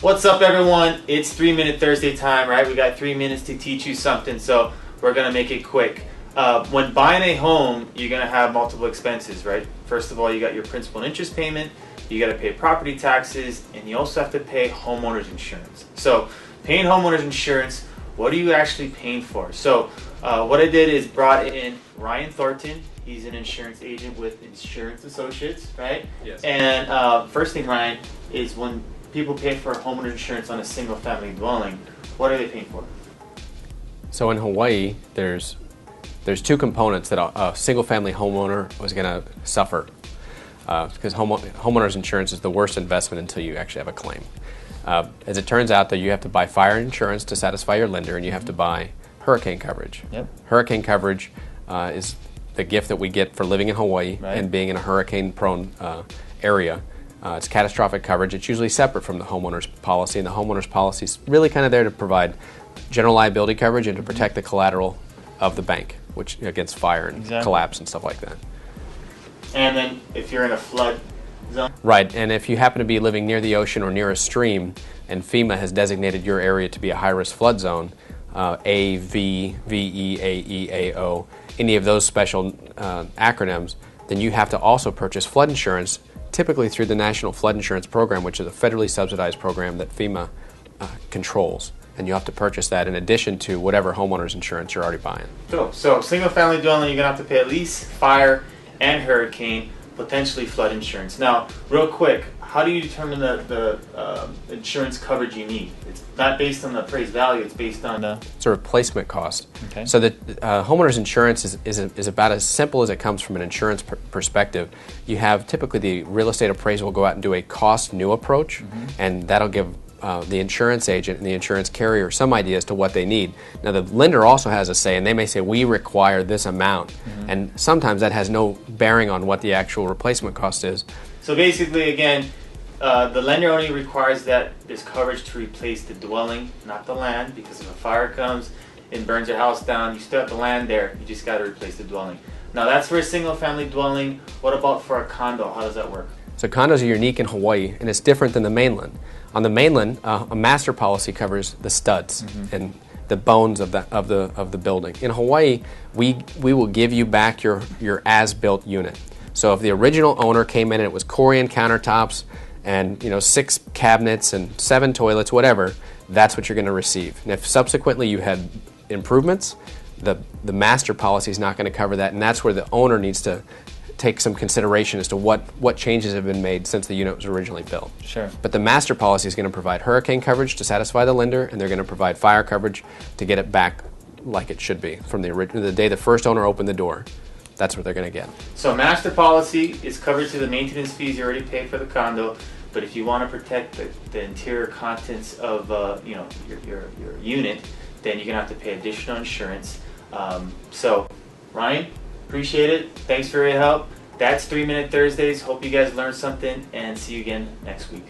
What's up, everyone? It's 3-Minute Thursday time, right? We got 3 minutes to teach you something, so we're gonna make it quick. When buying a home, you're gonna have multiple expenses, right? First of all, you got your principal and interest payment, you gotta pay property taxes, and you also have to pay homeowners insurance. So, paying homeowners insurance, what are you actually paying for? So, what I did is brought in Ryan Thornton. He's an insurance agent with Insurance Associates, right? Yes. And first thing, Ryan, is when people pay for homeowner insurance on a single-family dwelling, what are they paying for? So in Hawaii, there's two components that a single-family homeowner was going to suffer, because homeowners insurance is the worst investment until you actually have a claim. As it turns out, that you have to buy fire insurance to satisfy your lender, and you have to buy hurricane coverage. Yep. Hurricane coverage is the gift that we get for living in Hawaii, right, and being in a hurricane-prone area. It's catastrophic coverage. It's usually separate from the homeowner's policy, and the homeowner's policy is really kind of there to provide general liability coverage and to protect the collateral of the bank, which against fire and collapse and stuff like that. And then if you're in a flood zone? Right, and if you happen to be living near the ocean or near a stream, and FEMA has designated your area to be a high-risk flood zone, A, V, VE, AE, AO, any of those special acronyms, then you have to also purchase flood insurance, typically through the National Flood Insurance Program, which is a federally subsidized program that FEMA controls. And you have to purchase that in addition to whatever homeowner's insurance you're already buying. So single-family dwelling, you're going to have to pay at least fire and hurricane, potentially flood insurance. Now, real quick, how do you determine the insurance coverage you need? It's not based on the appraised value, it's based on the... It's a replacement cost. Okay. So the homeowner's insurance is about as simple as it comes from an insurance perspective. You have typically the real estate appraiser will go out and do a cost new approach, and that'll give the insurance agent and the insurance carrier some idea as to what they need. Now the lender also has a say, and they may say, we require this amount, and sometimes that has no bearing on what the actual replacement cost is. So basically, again, the lender only requires that there's coverage to replace the dwelling, not the land, because if a fire comes and burns your house down, you still have the land there, you just got to replace the dwelling. Now that's for a single-family dwelling. What about for a condo? How does that work? So condos are unique in Hawaii, and it's different than the mainland. On the mainland, a master policy covers the studs and the bones of the building. In Hawaii, we will give you back your as-built unit. So if the original owner came in and it was Corian countertops and 6 cabinets and 7 toilets, whatever, that's what you're going to receive. And if subsequently you had improvements, the master policy is not going to cover that, and that's where the owner needs to take some consideration as to what changes have been made since the unit was originally built. Sure. But the master policy is going to provide hurricane coverage to satisfy the lender, and they're going to provide fire coverage to get it back like it should be from the day the first owner opened the door. That's what they're going to get. So master policy is covered to the maintenance fees you already paid for the condo, but if you want to protect the interior contents of your unit, then you're going to have to pay additional insurance. So Ryan, appreciate it. Thanks for your help. That's 3-Minute Thursdays. Hope you guys learned something, and see you again next week.